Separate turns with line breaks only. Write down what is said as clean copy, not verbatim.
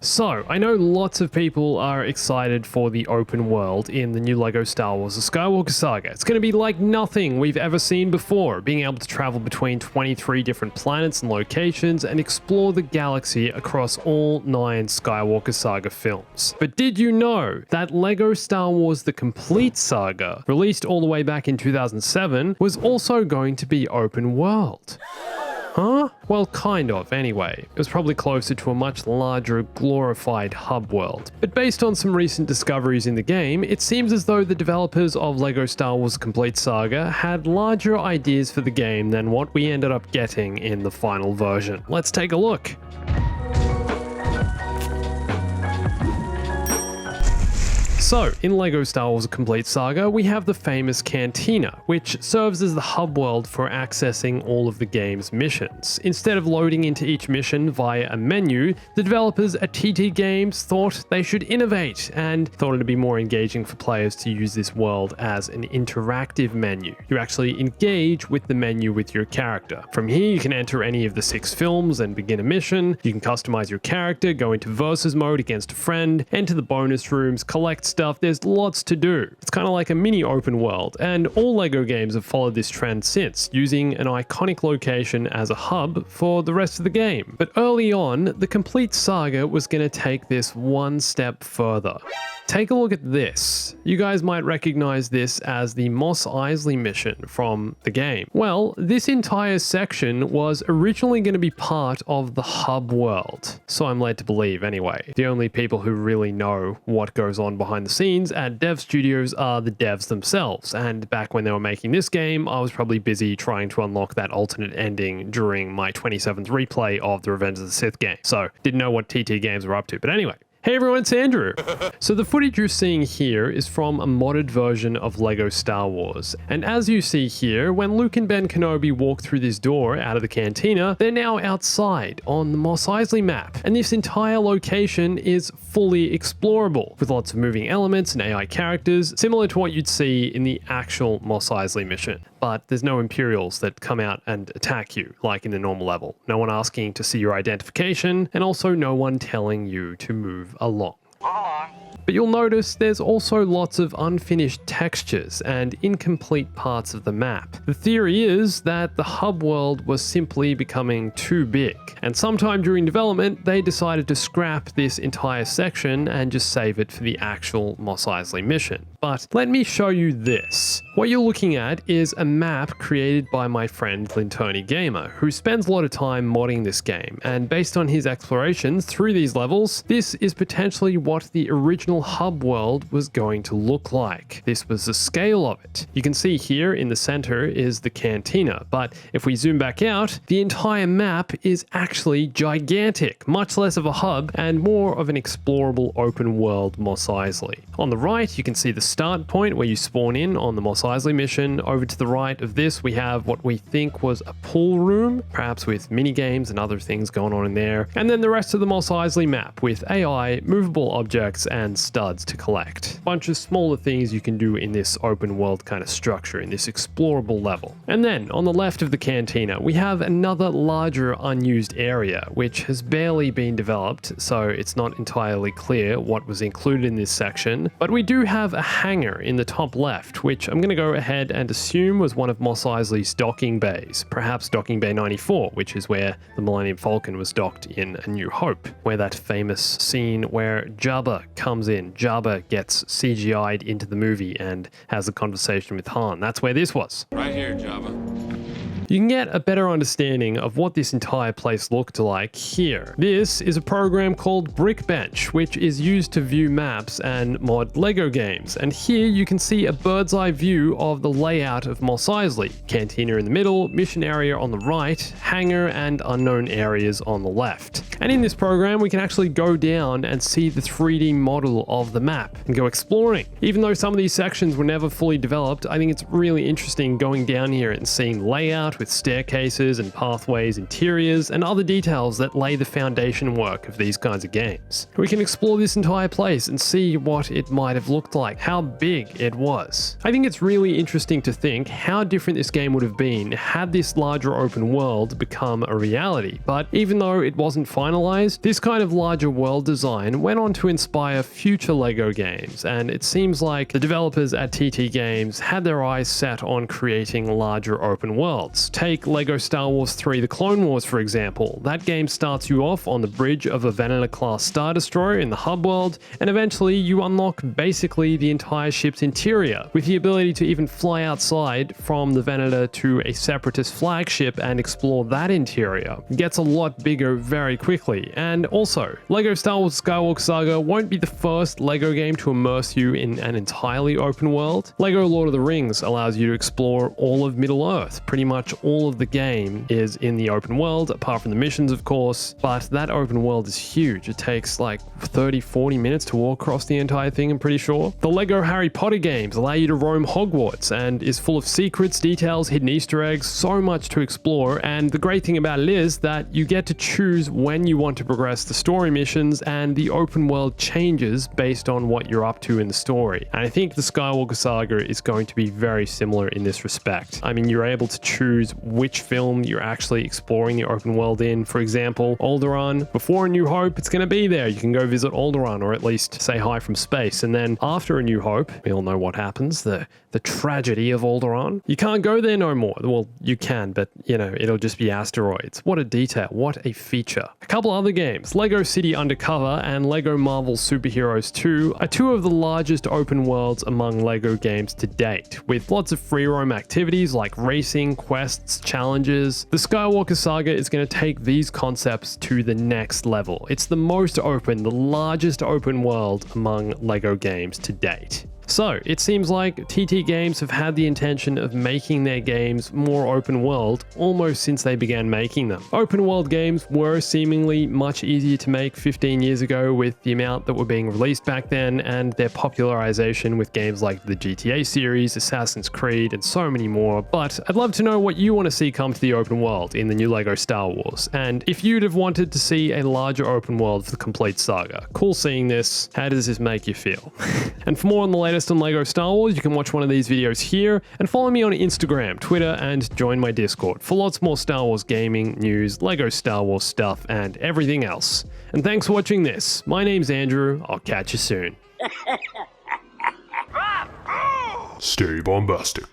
So, I know lots of people are excited for the open world in the new LEGO Star Wars: The Skywalker Saga. It's going to be like nothing we've ever seen before, being able to travel between 23 different planets and locations and explore the galaxy across all 9 Skywalker Saga films. But did you know that LEGO Star Wars: The Complete Saga, released all the way back in 2007, was also going to be open world? Huh? Well, kind of, anyway. It was probably closer to a much larger, glorified hub world. But based on some recent discoveries in the game, it seems as though the developers of LEGO Star Wars: The Complete Saga had larger ideas for the game than what we ended up getting in the final version. Let's take a look. So, in LEGO Star Wars: A Complete Saga, we have the famous Cantina, which serves as the hub world for accessing all of the game's missions. Instead of loading into each mission via a menu, the developers at TT Games thought they should innovate and thought it'd be more engaging for players to use this world as an interactive menu. You actually engage with the menu with your character. From here, you can enter any of the 6 films and begin a mission. You can customize your character, go into versus mode against a friend, enter the bonus rooms, collect stuff. There's lots to do. It's kind of like a mini open world, and all LEGO games have followed this trend since, using an iconic location as a hub for the rest of the game. But early on, the Complete Saga was going to take this one step further. Take a look at this. You guys might recognize this as the Mos Eisley mission from the game. Well, this entire section was originally going to be part of the hub world. So I'm led to believe anyway. The only people who really know what goes on behind the scenes at dev studios are the devs themselves. And back when they were making this game, I was probably busy trying to unlock that alternate ending during my 27th replay of the Revenge of the Sith game. So didn't know what TT Games were up to. But anyway. Hey everyone, it's Andrew. So the footage you're seeing here is from a modded version of LEGO Star Wars. And as you see here, when Luke and Ben Kenobi walk through this door out of the cantina, they're now outside on the Mos Eisley map. And this entire location is fully explorable, with lots of moving elements and AI characters, similar to what you'd see in the actual Mos Eisley mission. But there's no Imperials that come out and attack you, like in the normal level. No one asking to see your identification, and also no one telling you to move along. But you'll notice there's also lots of unfinished textures and incomplete parts of the map. The theory is that the hub world was simply becoming too big, and sometime during development they decided to scrap this entire section and just save it for the actual Mos Eisley mission. But let me show you this. What you're looking at is a map created by my friend LINTERNI Gamer, who spends a lot of time modding this game, and based on his explorations through these levels, this is potentially what the original hub world was going to look like. This was the scale of it. You can see here in the center is the cantina, but if we zoom back out, the entire map is actually gigantic, much less of a hub and more of an explorable open world Mos Eisley. On the right, you can see the start point where you spawn in on the Mos Eisley mission. Over to the right of this, we have what we think was a pool room, perhaps with mini games and other things going on in there. And then the rest of the Mos Eisley map with AI, movable objects, and studs to collect. A bunch of smaller things you can do in this open world kind of structure, in this explorable level. And then on the left of the cantina, we have another larger unused area, which has barely been developed, so it's not entirely clear what was included in this section. But we do have a hangar in the top left, which I'm going to go ahead and assume was one of Mos Eisley's docking bays, perhaps docking bay 94, which is where the Millennium Falcon was docked in A New Hope, where that famous scene where Jabba comes in. Jabba gets CGI'd into the movie and has a conversation with Han. That's where this was.
Right here, Jabba.
You can get a better understanding of what this entire place looked like here. This is a program called Brickbench, which is used to view maps and mod LEGO games. And here you can see a bird's eye view of the layout of Mos Eisley. Cantina in the middle, mission area on the right, hangar and unknown areas on the left. And in this program, we can actually go down and see the 3D model of the map and go exploring. Even though some of these sections were never fully developed, I think it's really interesting going down here and seeing layout, layout with staircases and pathways, interiors, and other details that lay the foundation work of these kinds of games. We can explore this entire place and see what it might have looked like, how big it was. I think it's really interesting to think how different this game would have been had this larger open world become a reality. But even though it wasn't finalized, this kind of larger world design went on to inspire future LEGO games, and it seems like the developers at TT Games had their eyes set on creating larger open worlds. Take LEGO Star Wars 3 The Clone Wars for example. That game starts you off on the bridge of a Venator-class Star Destroyer in the hub world, and eventually you unlock basically the entire ship's interior, with the ability to even fly outside from the Venator to a Separatist flagship and explore that interior. It gets a lot bigger very quickly. And also, LEGO Star Wars Skywalker Saga won't be the first LEGO game to immerse you in an entirely open world. LEGO Lord of the Rings allows you to explore all of Middle-earth. Pretty much all of the game is in the open world, apart from the missions of course, but that open world is huge. It takes like 30-40 minutes to walk across the entire thing, I'm pretty sure. The LEGO Harry Potter games allow you to roam Hogwarts and is full of secrets, details, hidden Easter eggs, so much to explore, and the great thing about it is that you get to choose when you want to progress the story missions, and the open world changes based on what you're up to in the story. And I think the Skywalker Saga is going to be very similar in this respect. I mean, you're able to choose which film you're actually exploring the open world in. For example, Alderaan, before A New Hope, it's going to be there. You can go visit Alderaan, or at least say hi from space. And then after A New Hope, we all know what happens, the tragedy of Alderaan. You can't go there no more. Well, you can, but you know, it'll just be asteroids. What a detail, what a feature. A couple other games, LEGO City Undercover and LEGO Marvel Superheroes 2 are two of the largest open worlds among LEGO games to date, with lots of free roam activities like racing, quests, challenges. The Skywalker Saga is going to take these concepts to the next level. It's the most open, the largest open world among LEGO games to date. So, it seems like TT Games have had the intention of making their games more open world almost since they began making them. Open world games were seemingly much easier to make 15 years ago with the amount that were being released back then, and their popularization with games like the GTA series, Assassin's Creed, and so many more. But I'd love to know what you want to see come to the open world in the new LEGO Star Wars, and if you'd have wanted to see a larger open world for the complete saga. Cool seeing this. How does this make you feel? And for more on the latest on LEGO Star Wars, you can watch one of these videos here, and follow me on Instagram, Twitter, and join my Discord for lots more Star Wars gaming, news, LEGO Star Wars stuff, and everything else. And thanks for watching this. My name's Andrew. I'll catch you soon.
Stay bombastic.